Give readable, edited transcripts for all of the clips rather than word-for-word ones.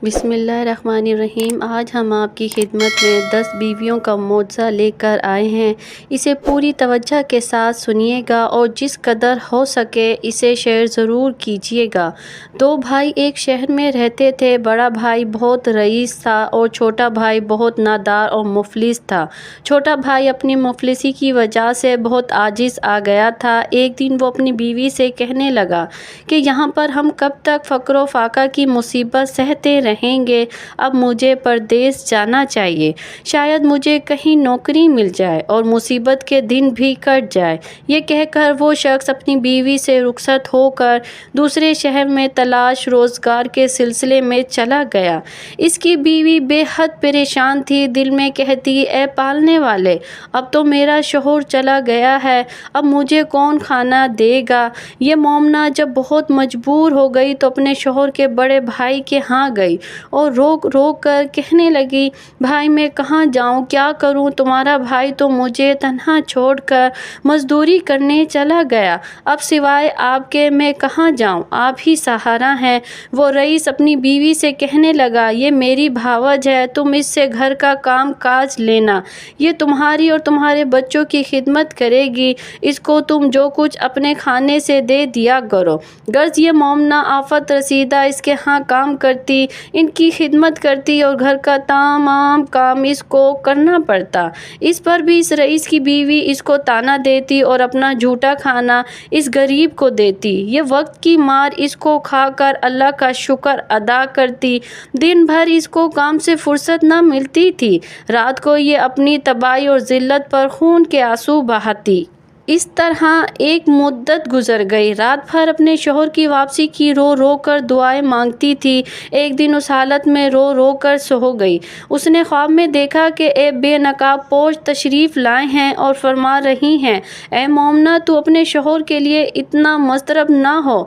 بسم اللہ الرحمن الرحیم۔ آج ہم آپ کی خدمت میں 10 بیویوں کا معجزہ لے کر آئے ہیں۔ اسے پوری توجہ کے ساتھ سنیے گا اور جس قدر ہو سکے اسے شیئر ضرور کیجیے گا۔ 2 بھائی ایک شہر میں رہتے تھے۔ بڑا بھائی بہت رئیس تھا اور چھوٹا بھائی بہت نادار اور مفلس تھا۔ چھوٹا بھائی اپنی مفلسی کی وجہ سے بہت عاجز آ گیا تھا۔ ایک دن وہ اپنی بیوی سے کہنے لگا کہ یہاں پر ہم کب تک فقر و فاقہ کی مصیبت سہتے رہیں گے؟ اب مجھے پردیس جانا چاہیے، شاید مجھے کہیں نوکری مل جائے اور مصیبت کے دن بھی کٹ جائے۔ یہ کہہ کر وہ شخص اپنی بیوی سے رخصت ہو کر دوسرے شہر میں تلاش روزگار کے سلسلے میں چلا گیا۔ اس کی بیوی بے حد پریشان تھی، دل میں کہتی، اے پالنے والے، اب تو میرا شوہر چلا گیا ہے، اب مجھے کون کھانا دے گا؟ یہ مومنہ جب بہت مجبور ہو گئی تو اپنے شوہر کے بڑے بھائی کے ہاں گئی اور روک روک کر کہنے لگی، بھائی میں کہاں جاؤں، کیا کروں؟ تمہارا بھائی تو مجھے تنہا چھوڑ کر مزدوری کرنے چلا گیا، اب سوائے آپ کے میں کہاں جاؤں؟ آپ ہی سہارا ہیں۔ وہ رئیس اپنی بیوی سے کہنے لگا، یہ میری بھاوج ہے، تم اس سے گھر کا کام کاج لینا، یہ تمہاری اور تمہارے بچوں کی خدمت کرے گی، اس کو تم جو کچھ اپنے کھانے سے دے دیا کرو۔ غرض یہ مومنہ آفت رسیدہ اس کے ہاں کام کرتی، ان کی خدمت کرتی اور گھر کا تمام کام اس کو کرنا پڑتا۔ اس پر بھی اس رئیس کی بیوی اس کو طعنہ دیتی اور اپنا جھوٹا کھانا اس غریب کو دیتی۔ یہ وقت کی مار اس کو کھا کر اللہ کا شکر ادا کرتی۔ دن بھر اس کو کام سے فرصت نہ ملتی تھی، رات کو یہ اپنی تباہی اور ذلت پر خون کے آنسو بہاتی۔ اس طرح ایک مدت گزر گئی۔ رات بھر اپنے شوہر کی واپسی کی رو رو کر دعائیں مانگتی تھی۔ ایک دن اس حالت میں رو رو کر سو گئی۔ اس نے خواب میں دیکھا کہ ایک بے نقاب پوش تشریف لائے ہیں اور فرما رہی ہیں، اے مومنہ، تو اپنے شوہر کے لیے اتنا مضطرب نہ ہو،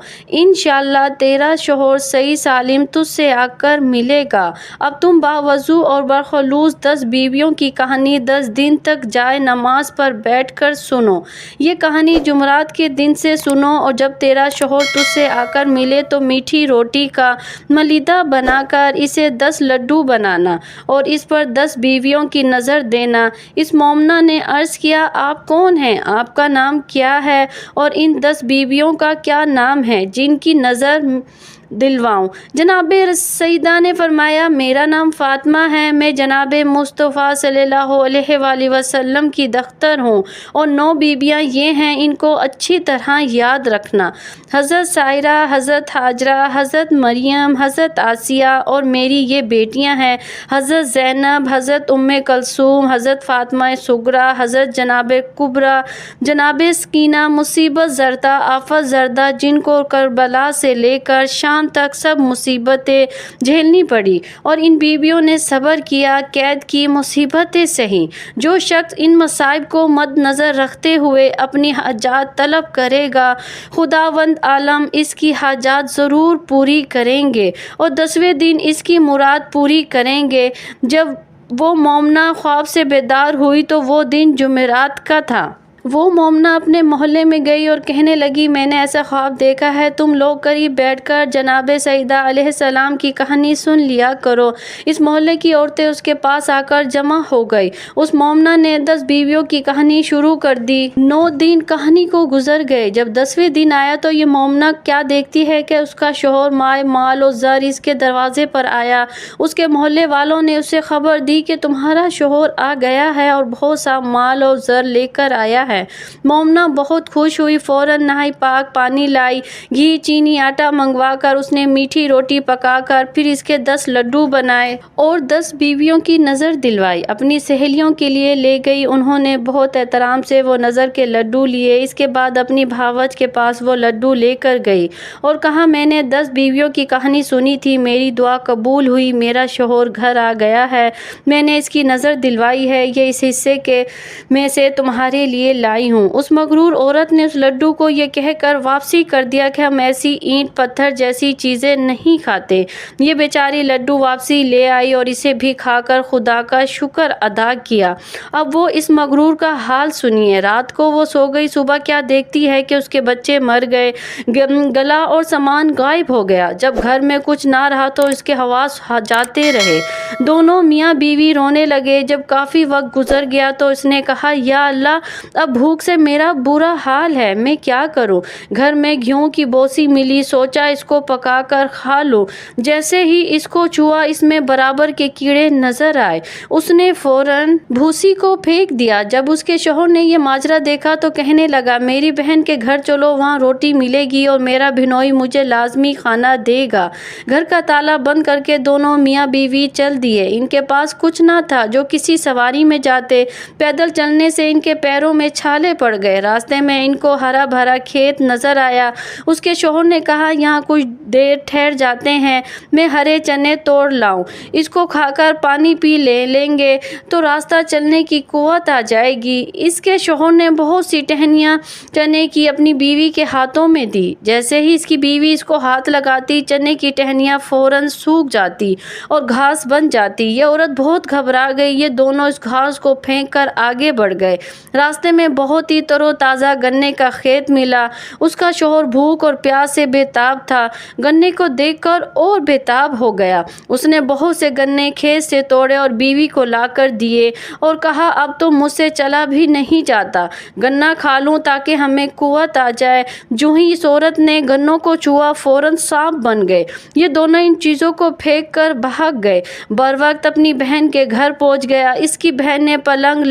انشاءاللہ تیرا شوہر صحیح سالم تجھ سے آ کر ملے گا۔ اب تم باوضو اور برخلوص 10 بیویوں کی کہانی 10 دن تک جائے نماز پر بیٹھ کر سنو۔ یہ کہانی جمعرات کے دن سے سنو اور جب تیرا شوہر تجھ سے آ کر ملے تو میٹھی روٹی کا ملیدہ بنا کر اسے 10 لڈو بنانا اور اس پر 10 بیویوں کی نظر دینا۔ اس مومنہ نے عرض کیا، آپ کون ہیں؟ آپ کا نام کیا ہے اور ان 10 بیویوں کا کیا نام ہے جن کی نظر دلواؤں؟ جناب سیدہ نے فرمایا، میرا نام فاطمہ ہے، میں جناب مصطفیٰ صلی اللہ علیہ وآلہ وسلم کی دختر ہوں اور 9 بیویاں یہ ہیں، ان کو اچھی طرح یاد رکھنا، حضرت سائرہ، حضرت ہاجرہ، حضرت مریم، حضرت آسیہ اور میری یہ بیٹیاں ہیں، حضرت زینب، حضرت ام کلثوم، حضرت فاطمہ صغریٰ، حضرت جناب کبریٰ، جناب سکینہ، مصیبت زردہ، آفت زردہ، جن کو کربلا سے لے کر شام تک سب مصیبتیں جھیلنی پڑی اور ان بیویوں نے صبر کیا، قید کی، مصیبتیں سہی۔ جو شخص ان مصائب کو مد نظر رکھتے ہوئے اپنی حاجات طلب کرے گا، خداوند عالم اس کی حاجات ضرور پوری کریں گے اور 10ویں دن اس کی مراد پوری کریں گے۔ جب وہ مومنہ خواب سے بیدار ہوئی تو وہ دن جمعرات کا تھا۔ وہ مومنہ اپنے محلے میں گئی اور کہنے لگی، میں نے ایسا خواب دیکھا ہے، تم لوگ قریب بیٹھ کر جناب سیدہ علیہ السلام کی کہانی سن لیا کرو۔ اس محلے کی عورتیں اس کے پاس آ کر جمع ہو گئی۔ اس مومنہ نے 10 بیویوں کی کہانی شروع کر دی۔ 9 دن کہانی کو گزر گئے۔ جب 10ویں دن آیا تو یہ مومنہ کیا دیکھتی ہے کہ اس کا شوہر مائے مال و زر اس کے دروازے پر آیا۔ اس کے محلے والوں نے اسے خبر دی کہ تمہارا شوہر آ گیا ہے اور بہت سا مال و زر لے کر آیا ہے۔ مومنہ بہت خوش ہوئی، فوراً نہائی پاک، پانی لائی، گھی، چینی، آٹا منگوا کر اس نے میٹھی روٹی پکا کر پھر اس کے 10 لڈو بنائے اور 10 بیویوں کی نظر دلوائی، اپنی سہیلیوں کے لیے لے گئی۔ انہوں نے بہت احترام سے وہ نظر کے لڈو لیے۔ اس کے بعد اپنی بھاوج کے پاس وہ لڈو لے کر گئی اور کہا، میں نے 10 بیویوں کی کہانی سنی تھی، میری دعا قبول ہوئی، میرا شوہر گھر آ گیا ہے، میں نے اس کی نظر دلوائی ہے، یہ اس حصے میں سے تمہارے لیے لائی ہوں۔ اس مغرور عورت نے اس لڈو کو یہ کہہ کر واپسی کر دیا کہ ہم ایسی اینٹ پتھر جیسی چیزیں نہیں کھاتے۔ یہ بیچاری لڈو واپسی لے آئی اور اسے بھی کھا کر خدا کا شکر ادا کیا۔ اب وہ اس مغرور کا حال سنیے۔ رات کو وہ سو گئی، صبح کیا دیکھتی ہے کہ اس کے بچے مر گئے، گلا اور سامان غائب ہو گیا۔ جب گھر میں کچھ نہ رہا تو اس کے حواس جاتے رہے۔ دونوں میاں بیوی رونے لگے۔ جب کافی وقت گزر گیا تو اس نے کہا، یا اللہ، اب بھوک سے میرا برا حال ہے، میں کیا کروں؟ گھر میں گیہوں کی بوسی ملی، سوچا اس کو پکا کر کھا لوں۔ جیسے ہی اس کو چھوا اس میں برابر کے کیڑے نظر آئے۔ اس نے فوراً بھوسی کو پھینک دیا۔ جب اس کے شوہر نے یہ ماجرا دیکھا تو کہنے لگا، میری بہن کے گھر چلو، وہاں روٹی ملے گی اور میرا بہنوئی مجھے لازمی کھانا دے گا۔ گھر کا تالا بند کر کے دونوں میاں بیوی چل دیے۔ ان کے پاس کچھ نہ تھا جو کسی سواری میں جاتے۔ پیدل چلنے سے ان کے پیروں میں چھالے پڑ گئے۔ راستے میں ان کو ہرا بھرا کھیت نظر آیا۔ اس کے شوہر نے کہا، یہاں کچھ دیر ٹھہر جاتے ہیں، میں ہرے چنے توڑ لاؤں، اس کو کھا کر پانی پی لیں گے تو راستہ چلنے کی قوت آ جائے گی۔ اس کے شوہر نے بہت سی ٹہنیاں چنے کی اپنی بیوی کے ہاتھوں میں دی۔ جیسے ہی اس کی بیوی اس کو ہاتھ لگاتی، چنے کی ٹہنیاں فوراً سوکھ جاتی اور گھاس بن جاتی۔ یہ عورت بہت گھبرا گئی۔ یہ دونوں اس گھاس کو پھینک کر آگے بڑھ گئے۔ راستے میں بہت ہی تر و تازہ گنے کا کھیت ملا۔ اس کا شوہر بھوک اور پیاس سے بے تاب تھا۔ گنے کو دیکھ کر اور بے تاب ہو گیا۔ اس نے بہت سے گنے کھیت سے توڑے اور بیوی کو لا کر دیے اور کہا، اب تو مجھ سے چلا بھی نہیں جاتا، گنا کھا لوں تاکہ ہمیں قوت آ جائے۔ جو ہی اس عورت نے گنوں کو چھوا فوراً سانپ بن گئے۔ یہ دونوں ان چیزوں کو پھینک کر بھاگ گئے۔ بروقت اپنی بہن کے گھر پہنچ گیا۔ اس کی بہن نے پلنگ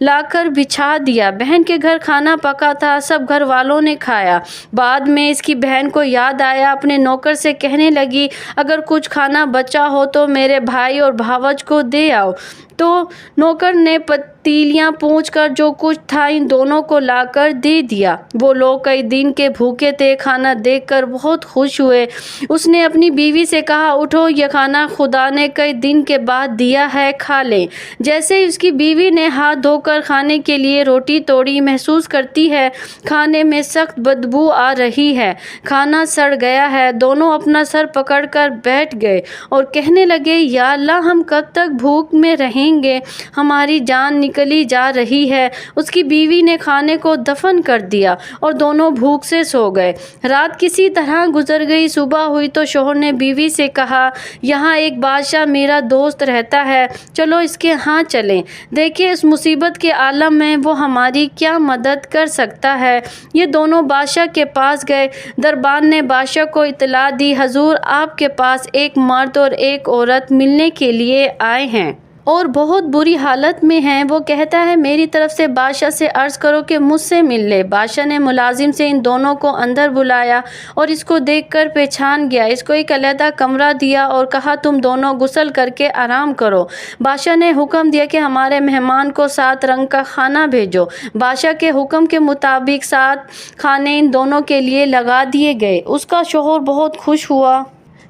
لا کر بچھا دیا۔ بہن کے گھر کھانا پکا تھا، سب گھر والوں نے کھایا۔ بعد میں اس کی بہن کو یاد آیا، اپنے نوکر سے کہنے لگی، اگر کچھ کھانا بچا ہو تو میرے بھائی اور بھاوج کو دے آؤ۔ تو نوکر نے پتیلیاں پونچھ کر جو کچھ تھا ان دونوں کو لا کر دے دیا۔ وہ لوگ کئی دن کے بھوکے تھے، کھانا دیکھ کر بہت خوش ہوئے۔ اس نے اپنی بیوی سے کہا، اٹھو، یہ کھانا خدا نے کئی دن کے بعد دیا ہے، کھا لیں۔ جیسے ہی اس کی بیوی نے ہاتھ دھو کر کھانے کے لیے روٹی توڑی، محسوس کرتی ہے کھانے میں سخت بدبو آ رہی ہے، کھانا سڑ گیا ہے۔ دونوں اپنا سر پکڑ کر بیٹھ گئے اور کہنے لگے، یا اللہ، ہم کب تک بھوک میں رہیں گے؟ ہماری جان نکلی جا رہی ہے۔ اس کی بیوی نے کھانے کو دفن کر دیا اور دونوں بھوک سے سو گئے۔ رات کسی طرح گزر گئی۔ صبح ہوئی تو شوہر نے بیوی سے کہا، یہاں ایک بادشاہ میرا دوست رہتا ہے، چلو اس کے ہاں چلیں، دیکھیں اس مصیبت کے عالم میں وہ ہماری کیا مدد کر سکتا ہے۔ یہ دونوں بادشاہ کے پاس گئے۔ دربان نے بادشاہ کو اطلاع دی، حضور، آپ کے پاس ایک مرد اور ایک عورت ملنے کے لیے آئے ہیں اور بہت بری حالت میں ہیں۔ وہ کہتا ہے، میری طرف سے بادشاہ سے عرض کرو کہ مجھ سے مل لے۔ بادشاہ نے ملازم سے ان دونوں کو اندر بلایا اور اس کو دیکھ کر پہچان گیا۔ اس کو ایک علیحدہ کمرہ دیا اور کہا، تم دونوں غسل کر کے آرام کرو۔ بادشاہ نے حکم دیا کہ ہمارے مہمان کو 7 رنگ کا کھانا بھیجو۔ بادشاہ کے حکم کے مطابق 7 کھانے ان دونوں کے لیے لگا دیے گئے۔ اس کا شوہر بہت خوش ہوا۔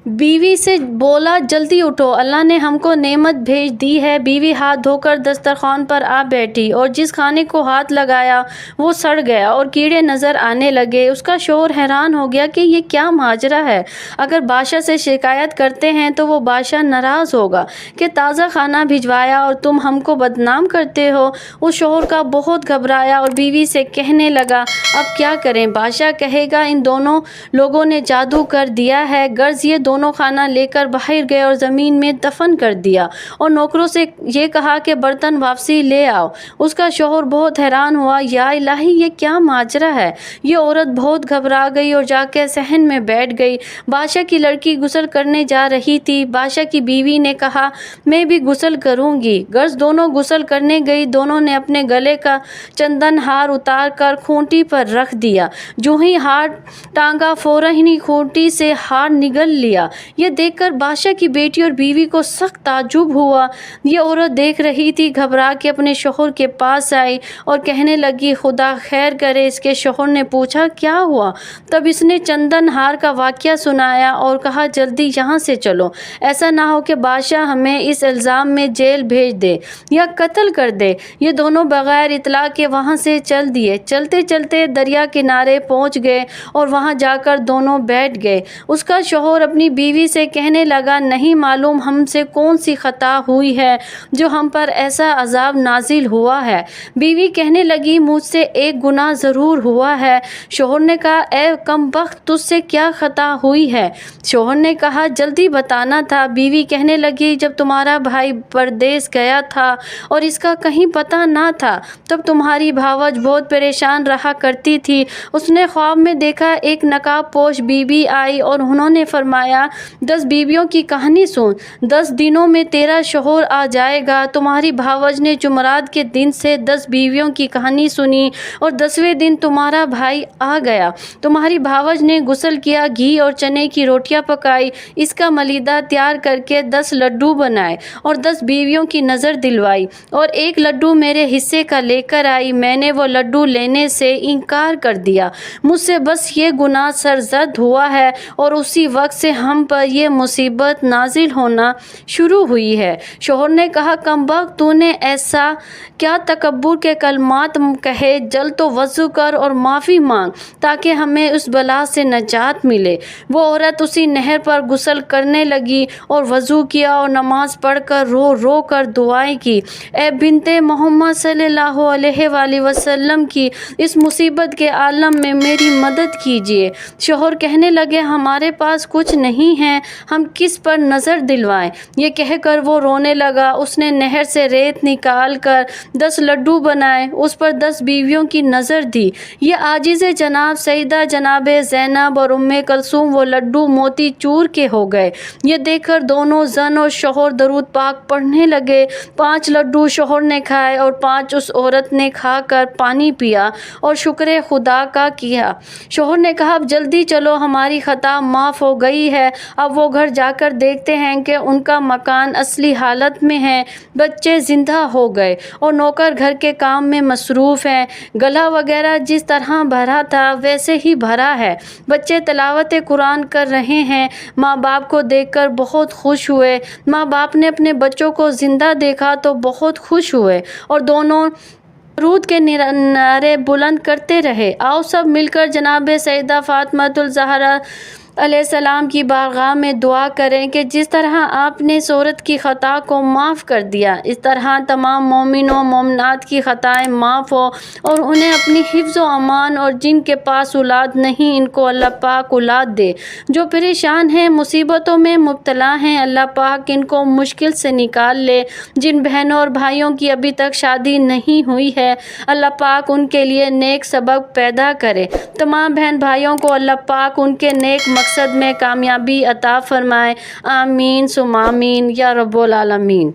بیوی سے بولا، جلدی اٹھو، اللہ نے ہم کو نعمت بھیج دی ہے۔ بیوی ہاتھ دھو کر دسترخوان پر آ بیٹھی اور جس کھانے کو ہاتھ لگایا وہ سڑ گیا اور کیڑے نظر آنے لگے۔ اس کا شوہر حیران ہو گیا کہ یہ کیا ماجرا ہے۔ اگر بادشاہ سے شکایت کرتے ہیں تو وہ بادشاہ ناراض ہوگا کہ تازہ کھانا بھجوایا اور تم ہم کو بدنام کرتے ہو۔ اس شوہر کا بہت گھبرایا اور بیوی سے کہنے لگا، اب کیا کریں؟ بادشاہ کہے گا ان دونوں لوگوں نے جادو کر دیا ہے۔ غرض یہ دونوں کھانا لے کر باہر گئے اور زمین میں دفن کر دیا اور نوکروں سے یہ کہا کہ برتن واپسی لے آؤ۔ اس کا شوہر بہت حیران ہوا، یا الہی، یہ کیا ماجرا ہے؟ یہ عورت بہت گھبرا گئی اور جا کے صحن میں بیٹھ گئی۔ بادشاہ کی لڑکی غسل کرنے جا رہی تھی۔ بادشاہ کی بیوی نے کہا، میں بھی غسل کروں گی۔ غرض دونوں غسل کرنے گئی۔ دونوں نے اپنے گلے کا چندن ہار اتار کر کھوٹی پر رکھ دیا۔ جو ہی ہار ٹانگا فوراً ہی کھوٹی سے ہار نگل لیا۔ لگا۔ یہ دیکھ کر بادشاہ کی بیٹی اور بیوی کو سخت تعجب ہوا۔ یہ عورت دیکھ رہی تھی، گھبرا کے اپنے شوہر کے پاس آئی اور کہنے لگی خدا خیر کرے۔ اس کے شوہر نے پوچھا کیا ہوا؟ تب اس نے چندن ہار کا واقعہ سنایا اور کہا جلدی یہاں سے چلو، ایسا نہ ہو کہ بادشاہ ہمیں اس الزام میں جیل بھیج دے یا قتل کر دے۔ یہ دونوں بغیر اطلاع کے وہاں سے چل دیے۔ چلتے چلتے دریا کنارے پہنچ گئے اور وہاں جا کر دونوں بیٹھ گئے۔ اس کا شوہر اپنی بیوی سے کہنے لگا نہیں معلوم ہم سے کون سی خطا ہوئی ہے جو ہم پر ایسا عذاب نازل ہوا ہے۔ بیوی کہنے لگی مجھ سے ایک گناہ ضرور ہوا ہے۔ شوہر نے کہا اے کم بخت تجھ سے کیا خطا ہوئی ہے؟ شوہر نے کہا جلدی بتانا تھا۔ بیوی کہنے لگی جب تمہارا بھائی پردیس گیا تھا اور اس کا کہیں پتہ نہ تھا تب تمہاری بھاوج بہت پریشان رہا کرتی تھی۔ اس نے خواب میں دیکھا ایک نقاب پوش بی بی آئی اور انہوں نے فرمایا 10 بیویوں کی کہانی سن، 10 دنوں میں تیرا شوہر آ جائے گا۔ تمہاری بھاوج نے جمعرات کے دن سے 10 بیویوں کی کہانی سنی اور 10ویں دن تمہارا بھائی آ گیا۔ تمہاری بھاوج نے غسل کیا، گھی اور چنے کی روٹیاں پکائی، اس کا ملیدہ تیار کر کے 10 لڈو بنائے اور 10 بیویوں کی نظر دلوائی اور ایک لڈو میرے حصے کا لے کر آئی۔ میں نے وہ لڈو لینے سے انکار کر دیا۔ مجھ سے بس یہ گناہ سرزد ہوا ہے اور اسی وقت سے ہم پر یہ مصیبت نازل ہونا شروع ہوئی ہے۔ شوہر نے کہا کم بخت تو نے ایسا کیا تکبر کے کلمات کہے، جل تو وضو کر اور معافی مانگ تاکہ ہمیں اس بلا سے نجات ملے۔ وہ عورت اسی نہر پر غسل کرنے لگی اور وضو کیا اور نماز پڑھ کر رو رو کر دعائیں کی اے بنت محمد صلی اللہ علیہ وآلہ وسلم کی اس مصیبت کے عالم میں میری مدد کیجیے۔ شوہر کہنے لگے ہمارے پاس کچھ نہیں ہے، ہم کس پر نظر دلوائیں؟ یہ کہہ کر وہ رونے لگا۔ اس نے نہر سے ریت نکال کر 10 لڈو بنائے، اس پر 10 بیویوں کی نظر دی۔ یہ عاجز جناب سیدہ جناب زینب اور کلثوم وہ لڈو موتی چور کے ہو گئے۔ یہ دیکھ کر دونوں زن اور شوہر درود پاک پڑھنے لگے۔ 5 لڈو شوہر نے کھائے اور 5 اس عورت نے کھا کر پانی پیا اور شکر خدا کا کیا۔ شوہر نے کہا اب جلدی چلو، ہماری خطا معاف ہو گئی ہے۔ اب وہ گھر جا کر دیکھتے ہیں کہ ان کا مکان اصلی حالت میں ہے، بچے زندہ ہو گئے اور نوکر گھر کے کام میں مصروف ہیں۔ گلا وغیرہ جس طرح بھرا تھا ویسے ہی بھرا ہے، بچے تلاوت قرآن کر رہے ہیں۔ ماں باپ کو دیکھ کر بہت خوش ہوئے۔ ماں باپ نے اپنے بچوں کو زندہ دیکھا تو بہت خوش ہوئے اور دونوں درود کے نعرے بلند کرتے رہے۔ آؤ سب مل کر جناب سیدہ فاطمۃ الزہرا علیہ السلام کی بارگاہ میں دعا کریں کہ جس طرح آپ نے اس عورت کی خطا کو معاف کر دیا، اس طرح تمام مومنوں مومنات کی خطائیں معاف ہو اور انہیں اپنی حفظ و امان، اور جن کے پاس اولاد نہیں ان کو اللہ پاک اولاد دے۔ جو پریشان ہیں، مصیبتوں میں مبتلا ہیں، اللہ پاک ان کو مشکل سے نکال لے۔ جن بہنوں اور بھائیوں کی ابھی تک شادی نہیں ہوئی ہے، اللہ پاک ان کے لیے نیک سبب پیدا کرے۔ تمام بہن بھائیوں کو اللہ پاک ان کے نیک مقصد میں کامیابی عطا فرمائے۔ آمین ثم آمین یا رب العالمین۔